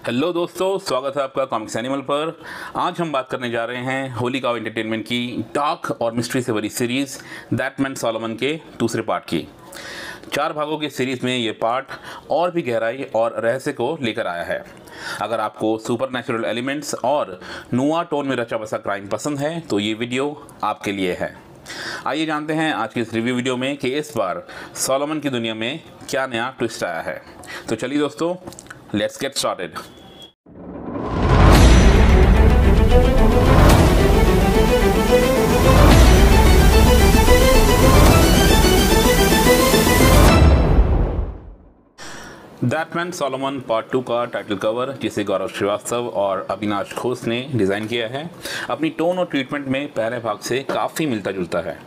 Hello दोस्तों, स्वागत है आपका कॉमिक्स एनिमल पर। आज हम बात करने जा रहे हैं होली काउ एंटरटेनमेंट की डार्क और मिस्ट्री से भरी सीरीज़ दैट मैन सॉलोमन के दूसरे पार्ट की। 4 भागों की सीरीज़ में ये पार्ट और भी गहराई और रहस्य को लेकर आया है। अगर आपको सुपरनैचुरल एलिमेंट्स और नुआ टोन में रचा बसा क्राइम पसंद है तो ये वीडियो आपके लिए है। आइए जानते हैं आज की इस रिव्यू वीडियो में कि इस बार सॉलोमन की दुनिया में क्या नया ट्विस्ट आया है। तो चलिए दोस्तों, let's get started. That man Solomon part 2 का टाइटल कवर, जिसे गौरव श्रीवास्तव और अविनाश घोष ने डिज़ाइन किया है, अपनी टोन और ट्रीटमेंट में पहले भाग से काफ़ी मिलता जुलता है।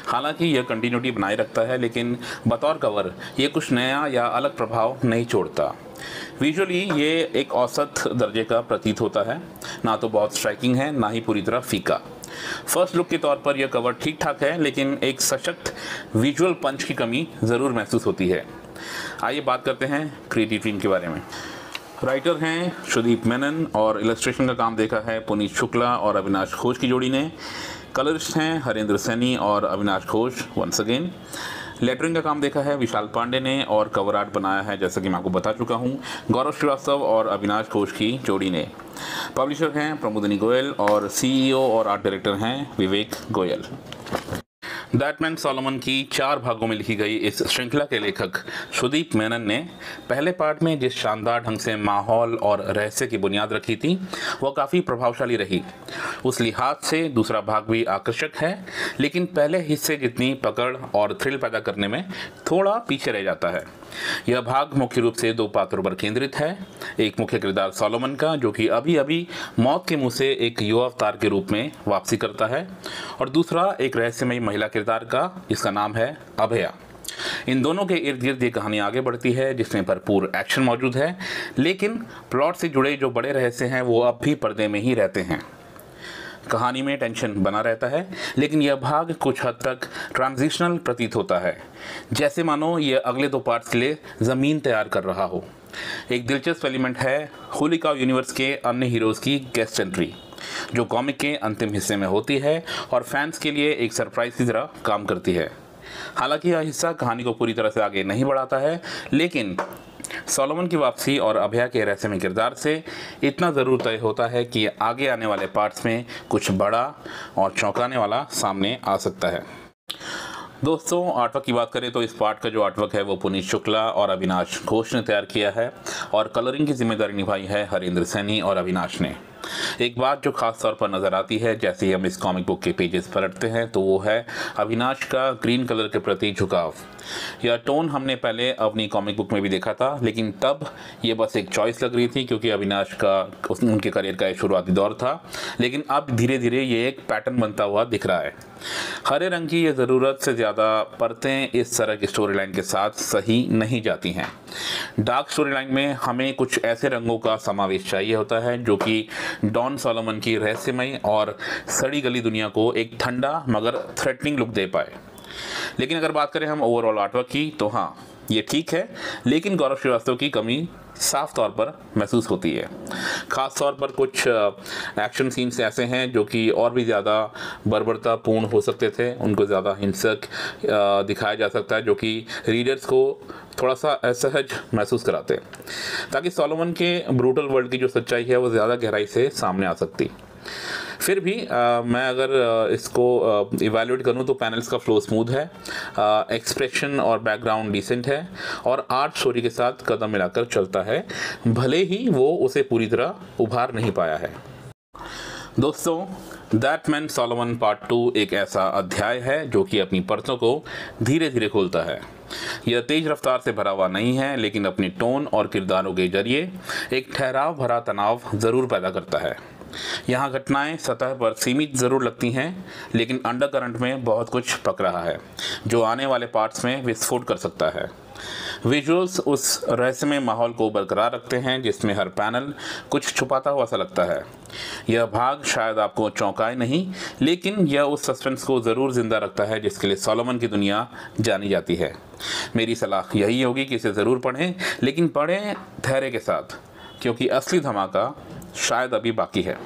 हालांकि यह कंटिन्यूटी बनाए रखता है, लेकिन बतौर कवर ये कुछ नया या अलग प्रभाव नहीं छोड़ता। विजुअली ये एक औसत दर्जे का प्रतीत होता है, ना तो बहुत स्ट्राइकिंग है ना ही पूरी तरह फीका। फर्स्ट लुक के तौर पर यह कवर ठीक ठाक है, लेकिन एक सशक्त विजुअल पंच की कमी ज़रूर महसूस होती है। आइए बात करते हैं क्रिएटिव टीम के बारे में। राइटर हैं सुदीप मेनन और इलस्ट्रेशन का काम देखा है पुनीत शुक्ला और अविनाश घोष की जोड़ी ने। कलरिस्ट हैं हरेंद्र सैनी और Avinash Ghosh once again. Lettering का काम देखा है विशाल पांडे ने और कवर आर्ट बनाया है, जैसा कि मैं आपको बता चुका हूँ, गौरव श्रीवास्तव और अविनाश घोष की जोड़ी ने। पब्लिशर हैं प्रमोदिनी गोयल और सीईओ और आर्ट डायरेक्टर हैं विवेक गोयल। दैट मैन सॉलोमन की 4 भागों में लिखी गई इस श्रृंखला के लेखक सुदीप मेनन ने पहले पार्ट में जिस शानदार ढंग से माहौल और रहस्य की बुनियाद रखी थी वह काफ़ी प्रभावशाली रही। उस लिहाज से दूसरा भाग भी आकर्षक है, लेकिन पहले हिस्से जितनी पकड़ और थ्रिल पैदा करने में थोड़ा पीछे रह जाता है। यह भाग मुख्य रूप से 2 पात्रों पर केंद्रित है। एक मुख्य किरदार सॉलोमन का, जो कि अभी अभी मौत के मुंह से एक युवा अवतार के रूप में वापसी करता है, और दूसरा एक रहस्यमयी महिला किरदार का, जिसका नाम है अभया। इन दोनों के इर्द गिर्द ये कहानी आगे बढ़ती है, जिसमें भरपूर एक्शन मौजूद है, लेकिन प्लॉट से जुड़े जो बड़े रहस्य हैं वो अब भी पर्दे में ही रहते हैं। कहानी में टेंशन बना रहता है, लेकिन यह भाग कुछ हद तक ट्रांजिशनल प्रतीत होता है, जैसे मानो यह अगले 2 पार्ट्स के लिए ज़मीन तैयार कर रहा हो। एक दिलचस्प एलिमेंट है होली काउ यूनिवर्स के अन्य हीरोज़ की गेस्ट एंट्री, जो कॉमिक के अंतिम हिस्से में होती है और फैंस के लिए एक सरप्राइज की तरह काम करती है। हालांकि यह हिस्सा कहानी को पूरी तरह से आगे नहीं बढ़ाता है, लेकिन सॉलोमन की वापसी और अभया के रहस्यमय किरदार से इतना ज़रूर तय होता है कि आगे आने वाले पार्ट्स में कुछ बड़ा और चौंकाने वाला सामने आ सकता है। दोस्तों, आर्टवर्क की बात करें तो इस पार्ट का जो आर्टवर्क है वो पुनीत शुक्ला और अविनाश घोष ने तैयार किया है, और कलरिंग की जिम्मेदारी निभाई है हरेंद्र सैनी और अविनाश ने। एक बात जो खास तौर पर नज़र आती है जैसे ही हम इस कॉमिक बुक के पेजेस पलटते हैं, तो वो है अविनाश का ग्रीन कलर के प्रति झुकाव। यह टोन हमने पहले अपनी कॉमिक बुक में भी देखा था, लेकिन तब ये बस एक चॉइस लग रही थी क्योंकि अविनाश का उनके करियर का एक शुरुआती दौर था, लेकिन अब धीरे धीरे ये एक पैटर्न बनता हुआ दिख रहा है। हरे रंग की ये ज़रूरत से ज़्यादा परतें इस तरह की स्टोरी लाइन के साथ सही नहीं जाती हैं। डार्क स्टोरी लाइन में हमें कुछ ऐसे रंगों का समावेश चाहिए होता है जो कि डॉन सॉलोमन की रहस्यमयी और सड़ी गली दुनिया को एक ठंडा मगर थ्रेटनिंग लुक दे पाए। लेकिन अगर बात करें हम ओवरऑल आर्टवर्क की, तो हाँ, ये ठीक है, लेकिन गौरव श्रीवास्तव की कमी साफ तौर पर महसूस होती है। ख़ास तौर पर कुछ एक्शन सीन्स ऐसे हैं जो कि और भी ज़्यादा बर्बरतापूर्ण हो सकते थे, उनको ज़्यादा हिंसक दिखाया जा सकता है, जो कि रीडर्स को थोड़ा सा असहज महसूस कराते हैं, ताकि सॉलोमन के ब्रूटल वर्ल्ड की जो सच्चाई है वो ज़्यादा गहराई से सामने आ सकती। फिर भी मैं अगर इसको इवैल्यूएट करूँ तो पैनल्स का फ्लो स्मूथ है, एक्सप्रेशन और बैकग्राउंड डिसेंट है, और आर्ट स्टोरी के साथ कदम मिलाकर चलता है, भले ही वो उसे पूरी तरह उभार नहीं पाया है। दोस्तों, दैट मैन सॉलोमन पार्ट 2 एक ऐसा अध्याय है जो कि अपनी परतों को धीरे धीरे खोलता है। यह तेज रफ्तार से भरा हुआ नहीं है, लेकिन अपनी टोन और किरदारों के जरिए एक ठहराव भरा तनाव ज़रूर पैदा करता है। यहाँ घटनाएं सतह पर सीमित ज़रूर लगती हैं, लेकिन अंडर करंट में बहुत कुछ पक रहा है जो आने वाले पार्ट्स में विस्फोट कर सकता है। विजुअल्स उस रहस्यमय माहौल को बरकरार रखते हैं जिसमें हर पैनल कुछ छुपाता हुआ सा लगता है। यह भाग शायद आपको चौंकाए नहीं, लेकिन यह उस सस्पेंस को ज़रूर ज़िंदा रखता है जिसके लिए सॉलोमन की दुनिया जानी जाती है। मेरी सलाह यही होगी कि इसे ज़रूर पढ़ें, लेकिन पढ़ें धैर्य के साथ। क्योंकि असली धमाका शायद अभी बाकी है।